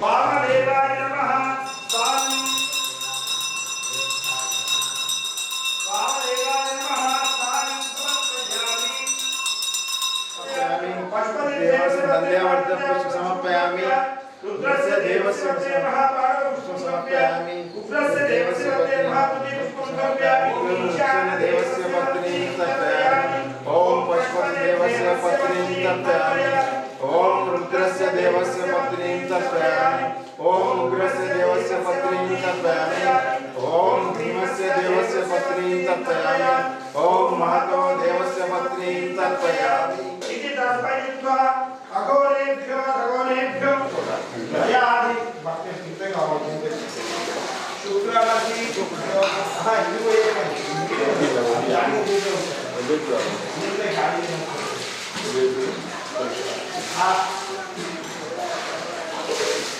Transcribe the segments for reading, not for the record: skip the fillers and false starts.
वामदेवाय नमः स्वामी वामदेवाय नमः स्वामी समर्पयामि पुष्पदेवस्य वन्दे पुष्प समर्पयामि रुद्रस्य देवस्य वन्दे महापादपुष्पं समर्पयामि उग्रस्य देवस्य वन्दे महापुष्पं समर्पयामि ईशान्य देवस्य पत्नीं समर्पयामि ओम पुष्पदेवस्य पत्नीं समर्पयामि ओम रुद्रस्य देवस्य पत्नीं समर्पयामि ओम उग्रस्य देवस्य पत्नीं समर्पयामि ओम भीमस्य देवस्य पत्नीं समर्पयामि ओम महतो देवस्य पत्नीं समर्पयामि इति तर्पयित्वा अघोरेभ्यो रघोरेभ्यो दयादि भक्ति चित्ते गावते शुक्रावती हां इदिगो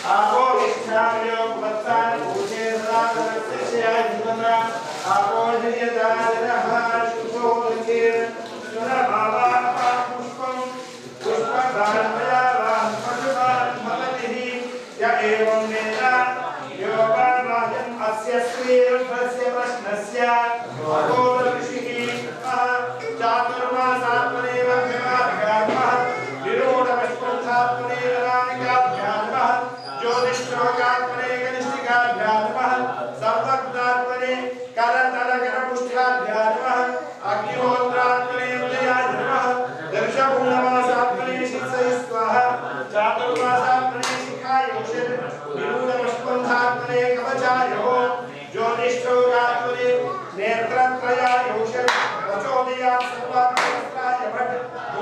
आपो विष्णाम्यो वत्सान पूजे सदास्य जीवना आपो जयदानः शुभो लंगे सुरभावा पुष्पं पुष्पदानमयावान् पशुवान् भवतिः य एवं वेदा योगावाजम् अस्य स्त्रीरभस्य प्रश्नस्य अघोरऋषिः चातुर्मासात्मनेव भ्यगाभ्यामः विरोधपष्पन्थात्मने रानिकाभ्यामः ज्योतिष्ठोकात्मने कनिष्ठिकाभ्यामः सर्वज्ञात्मने करतलकरपुष्ठाभ्यामः अग्निहोत्रात्मने उदयाभ्यामः दर्शपूर्णमासात्मने शिक्षय स्वाहा चातुर्मासात्मने शिखायोषित् विरोधपष्पन्थात्मने कवचायो ज्योतिष्ठोकात्मने नेत्रत्रयायोषित् वचोदया सर्वात्मस्त्राय भट्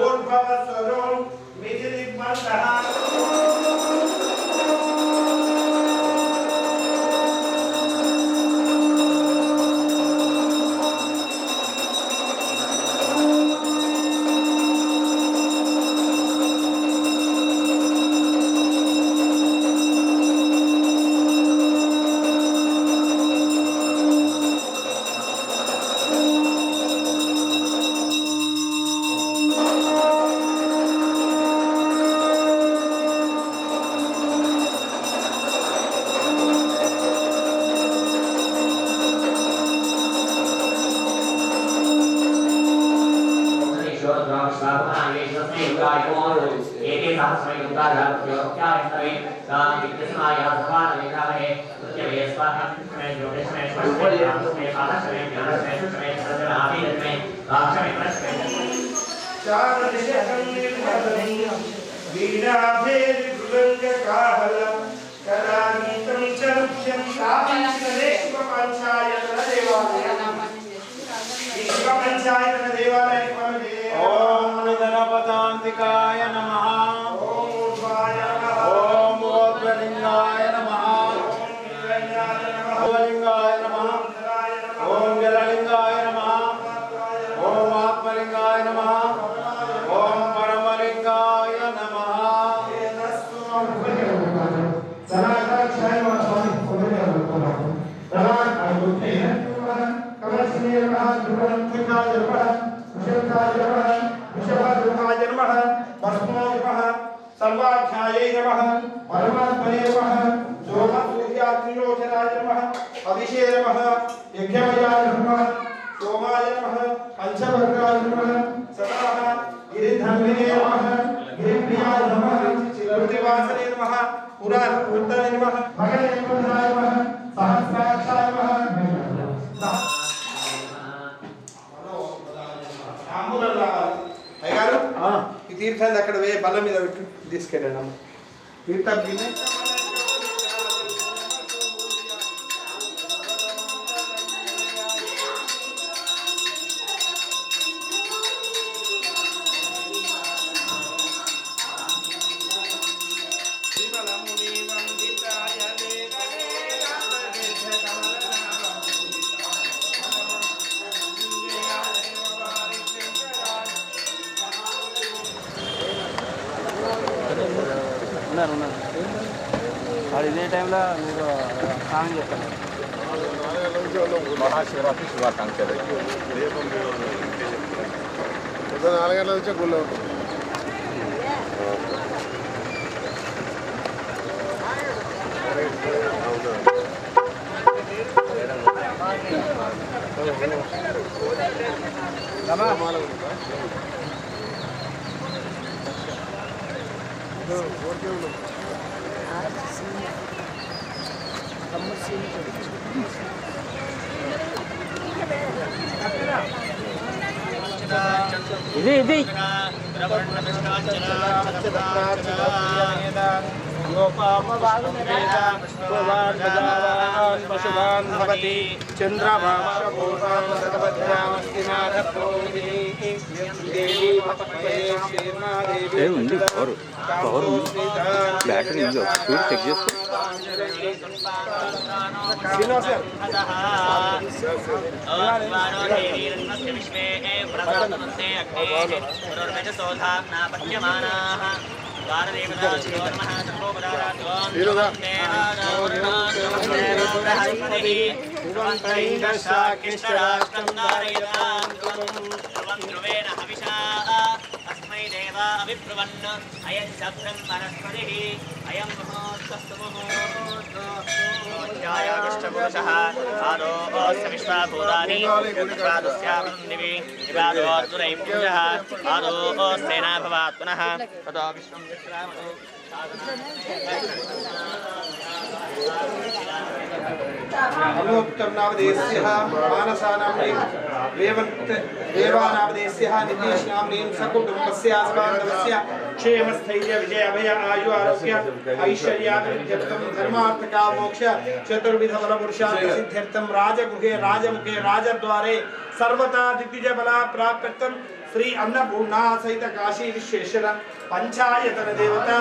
ऊर्ध्ववस्वरो मिथिलिग्मन्तः गणपतान्तिकाय नमः ओम ऊर्ध्वाय नमः ओम ओद्वलिंगाय नमः ओम लिंगाय नमः ओम जललिंगाय नमः ओम आत्मलिंगाय नमः ओम परमलिंगाय नमः सर्वाध्यायै नमः परमात्मने नमः सोमसूर्याग्निलोचनाय नमः अदिशे नमः यज्ञमयाय नमः सोमाय नमः पंचवर्गाय नमः सदाः गिरिधन्विने नमः गिरिप्रियाय नमः चिरवृतिवासने नमः पुराणपूर्तने नमः भगवन्ताय नमः सहस्राक्षाय नमः అయ్యారు ఈ తీర్థాన్ని అక్కడ వే బల్ల మీద పెట్టి తీసుకెళ్ళాను తీర్థం గిన్నె ఇదే టైంలో మీరు స్నానం చేస్తారు మహాశివరాత్రి శుభాకాంక్షలు 4 గంటల నుంచే గుళ్ళో ఉంటుంది. ఇది ఉంది పవర్ బ్యాటరీ ఉంది చూడు చెక్ చేసుకో అయం శబ్దం వనస్పతిః అయం మహోత్తస్తు మహోత్తః ఆదో విశ్వాభూతాని విశ్వాదస్యావృందివి వివాదోర్దురైం పురుషః ఆదో సేనా భవాత్ పునః తతో విశ్వం విశ్రామతు अलोत्तमनामधेयस्यः मानसानाम्नीं देवानामधेयस्यः नितीशनाम्नीं सकुटुम्बस्यास्मान्दवस्य क्षेमस्थैर्य विजय अभय आयु आरोग्य ऐश्वर्याभिवृद्ध्यर्थं धर्मार्थकामोक्ष चतुर्विधफलपुरुषार्थ सिद्ध्यर्थं राजगृहे राजमुखे राजद्वारे सर्वथा दिग्विजयबला प्राप्त्यर्थं श्री अन्नपूर्णा सहित काशी विश्वेश्वर पंचायतन देवता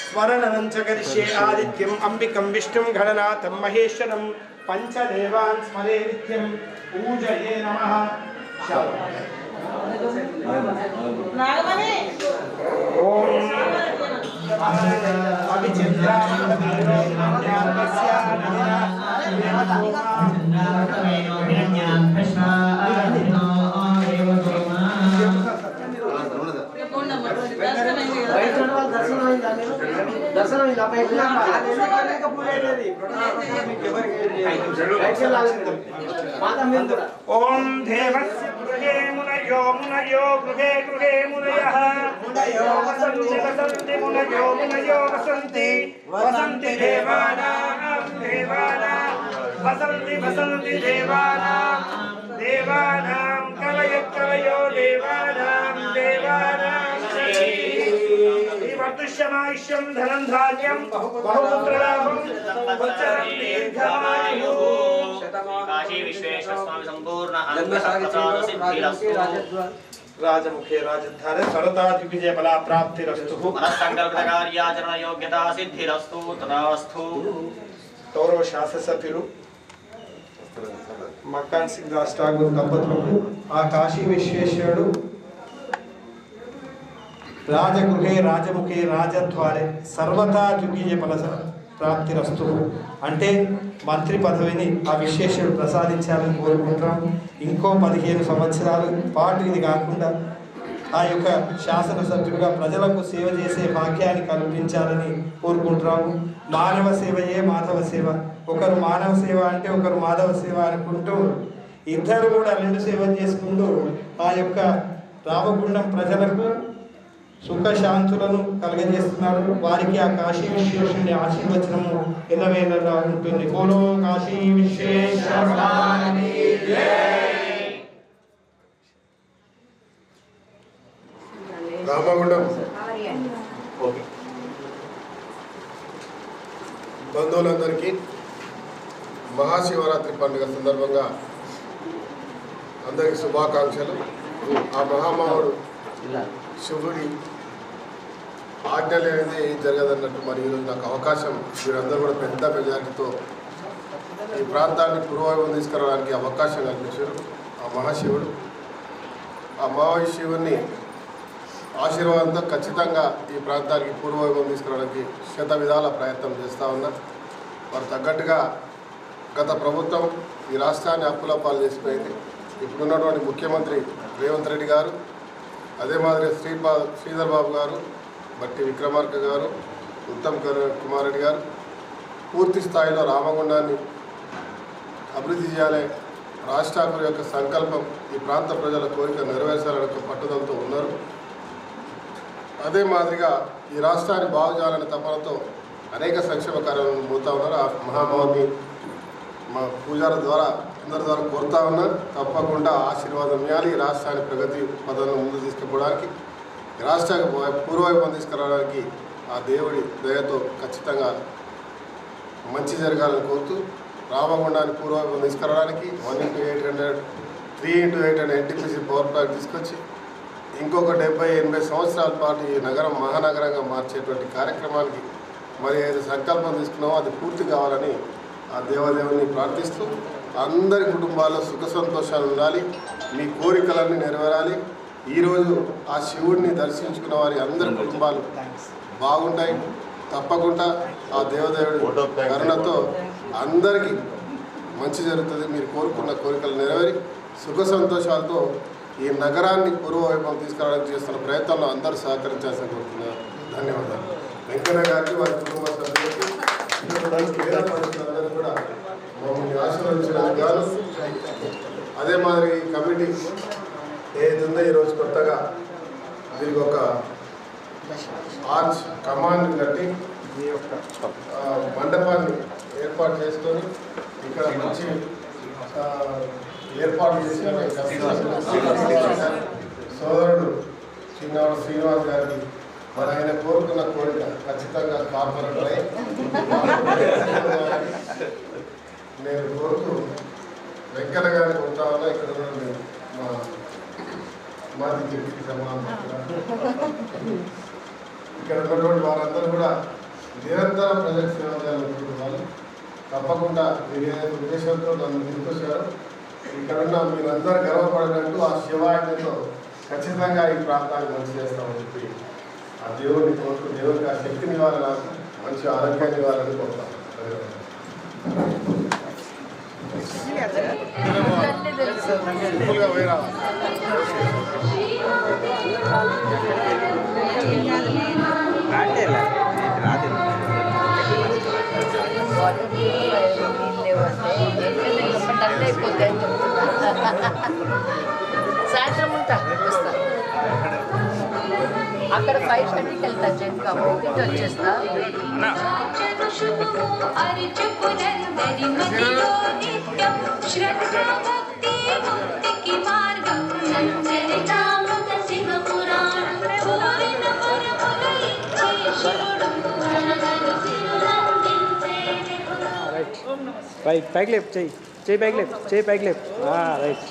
स्मरणं च करिष्ये आदित्यं अंबिकं विष्णुं गणनाथं महेश्वरं पंचदेवान् स्मरे नित्यं पूजये नमः। ओम ओम देवस्य गृहे मुनयो मुनयो गृहे गृहे मुनयः मुनयो वसन्ति मुनयो मुनयो वसन्ति वसन्ति देवानां देवानां वसन्ति वसन्ति देवानां देवानां कवयो देवानां देवानां वर्तुष्यमायुष्यं धनं धान्यं बहुपुत्रलाभं वत्सरं दीर्घमायुः। काशी विश्वेश्वर स्वामी संपूर्ण अनुग्रहसिद्धिरस्तु। राजमुखे राजधारे सरदा दिग्विजय बला प्राप्तिरस्तु। मनस्संकल्पकार्याचरण योग्यता सिद्धिरस्तु तदास्तु। गौरव शासक सभ्युలు మక్కాన్ సింగ్ దాస్ ఠాగూర్ దంపతులకు ఆ కాశీ విశ్వేశ్వరుడు రాజగృహే రాజముఖే రాజద్వారే సర్వతా దిగ్విజయ ఫల ప్రాప్తిరస్తు అంటే మంత్రి పదవిని ఆ విశ్వేశ్వరుడు ప్రసాదించాలని కోరుకుంటున్నాం. ఇంకో 15 సంవత్సరాల పాటు ఇది కాకుండా ఆ యొక్క శాసనసభ్యులుగా ప్రజలకు సేవ చేసే భాగ్యాన్ని కల్పించాలని కోరుకుంటున్నాము. మానవ సేవయే మాధవ సేవ. ఒకరు మానవ సేవ అంటే ఒకరు మాధవ సేవ అనుకుంటూ ఇద్దరు కూడా 2 సేవలు చేసుకుంటూ ఆ యొక్క రామగుండం ప్రజలకు సుఖశాంతులను కలగజేస్తున్నారు. వారికి ఆ కాశీ విశ్వేశ్వరుని ఆశీర్వచనము ఎల్లవేళలా ఉంటుంది. బోలో కాశీ విశ్వేశ్వర రామగుండం బంధువులందరికీ మహాశివరాత్రి పండుగ సందర్భంగా అందరికీ శుభాకాంక్షలు. ఆ మహామావుడు శివుడి ఆజ్ఞ లేనిది జరగదన్నట్టు మరి ఈరోజు నాకు అవకాశం వీరందరూ కూడా పెద్ద మెజారిటీతో ఈ ప్రాంతాన్ని పూర్వవైభవం తీసుకురావడానికి అవకాశం కల్పించారు ఆ మహాశివుడు. ఆ మహాశివుని ఆశీర్వాదంతో ఖచ్చితంగా ఈ ప్రాంతానికి పూర్వవైభవం తీసుకురావడానికి శత విధాల ప్రయత్నం చేస్తూ ఉన్నా. వారు తగ్గట్టుగా గత ప్రభుత్వం ఈ రాష్ట్రాన్ని అప్పుల పాలు చేసిపోయింది. ఇప్పుడున్నటువంటి ముఖ్యమంత్రి రేవంత్ రెడ్డి గారు అదే మాదిరిగా శ్రీధర్ బాబు గారు, బట్టి విక్రమార్క గారు, ఉత్తమ్ కుమార్ రెడ్డి గారు పూర్తి స్థాయిలో రామగుండాన్ని అభివృద్ధి చేయాలి, రాజ్ ఠాకూర్ యొక్క సంకల్పం ఈ ప్రాంత ప్రజల కోరిక నెరవేర్చాలని ఒక పట్టుదలతో ఉన్నారు. అదే మాదిరిగా ఈ రాష్ట్రాన్ని బాగు చేయాలనే తపనతో అనేక సంక్షేమ కార్యాలను పోతా ఉన్నారు. ఆ మహామహుని మా పూజారుల ద్వారా అందరి ద్వారా కోరుతా ఉన్నా తప్పకుండా ఆశీర్వాదం ఇవ్వాలి. ఈ రాష్ట్రాన్ని ప్రగతి పదంలో ముందు తీసుకుపోవడానికి, రాష్ట్రానికి పూర్వవైపు తీసుకురావడానికి ఆ దేవుడి దయతో ఖచ్చితంగా మంచి జరగాలని కోరుతూ రామగుండాన్ని పూర్వవైపు తీసుకురావడానికి 1x800 3x800 NTPC power plant తీసుకొచ్చి ఇంకొక 70-80 సంవత్సరాల పాటు ఈ నగరం మహానగరంగా మార్చేటువంటి కార్యక్రమానికి మరి ఏదో సంకల్పం తీసుకున్నామో అది పూర్తి కావాలని ఆ దేవదేవుని ప్రార్థిస్తూ అందరి కుటుంబాల్లో సుఖ సంతోషాలు ఉండాలి, మీ కోరికలన్నీ నెరవేరాలి. ఈరోజు ఆ శివుడిని దర్శించుకున్న వారి అందరి కుటుంబాలు బాగుంటాయి. తప్పకుండా ఆ దేవదేవుడి కరుణతో అందరికీ మంచి జరుగుతుంది. మీరు కోరుకున్న కోరికలు నెరవేరి సుఖ సంతోషాలతో ఈ నగరాన్ని పూర్వవైభవం తీసుకురావడానికి చేస్తున్న ప్రయత్నంలో అందరూ సహకరించాల్సిన కోరుతున్నారు. ధన్యవాదాలు. వెంకయ్య గారికి, వారి కుటుంబ సభ్యులకి, అందరూ కూడా మమ్మల్ని ఆశీర్వదించడానికి గాను, అదే మాదిరి కమిటీ ఏదైతుందో ఈరోజు కొత్తగా దీనికి ఒక ఆర్చ్ కమాండ్ కట్టి ఈ యొక్క మండపాన్ని ఏర్పాటు చేసుకొని ఇక్కడ మంచి ఏర్పాటు చేసిన సోదరుడు చిన్నవాడు శ్రీనివాస్ గారికి మరి ఆయన కోరుకున్న కోరిక ఖచ్చితంగా కార్పొరేటర్ అయి నేను కోరుతూ వెంకన్న గారిని కోరుతా ఉన్నా. ఇక్కడ మా మాది డిప్యూటీ సమానం ఇక్కడ ఉన్నటువంటి వారందరూ కూడా నిరంతరం ప్రజలకు సేవ చేయాలనుకుంటున్న వాళ్ళు తప్పకుండా మీరు ఏదైతే ఉద్దేశంతో నన్ను తీసుకొచ్చారో ఇక్కడ ఉన్న మీరందరూ గర్వపడినట్టు ఆ శివాజ్ఞతో ఖచ్చితంగా ఈ ప్రాంతాన్ని మంచి చేస్తామని చెప్పి ఆ దేవుడిని కోరుతూ దేవుడికి ఆ శక్తిని ఇవ్వాలి, నాకు మంచి ఆరోగ్యాన్ని ఇవ్వాలని కోరుతాను. సింపుల్గా పోయి రావాలి. సాయంత్రం ఉంటా వస్తా, అక్కడ 5:30కి వెళ్తా, జెన్కా ఇంటి వచ్చేస్తా. పైకి లేపు, చెయ్యి పైకి లేపు, రైట్.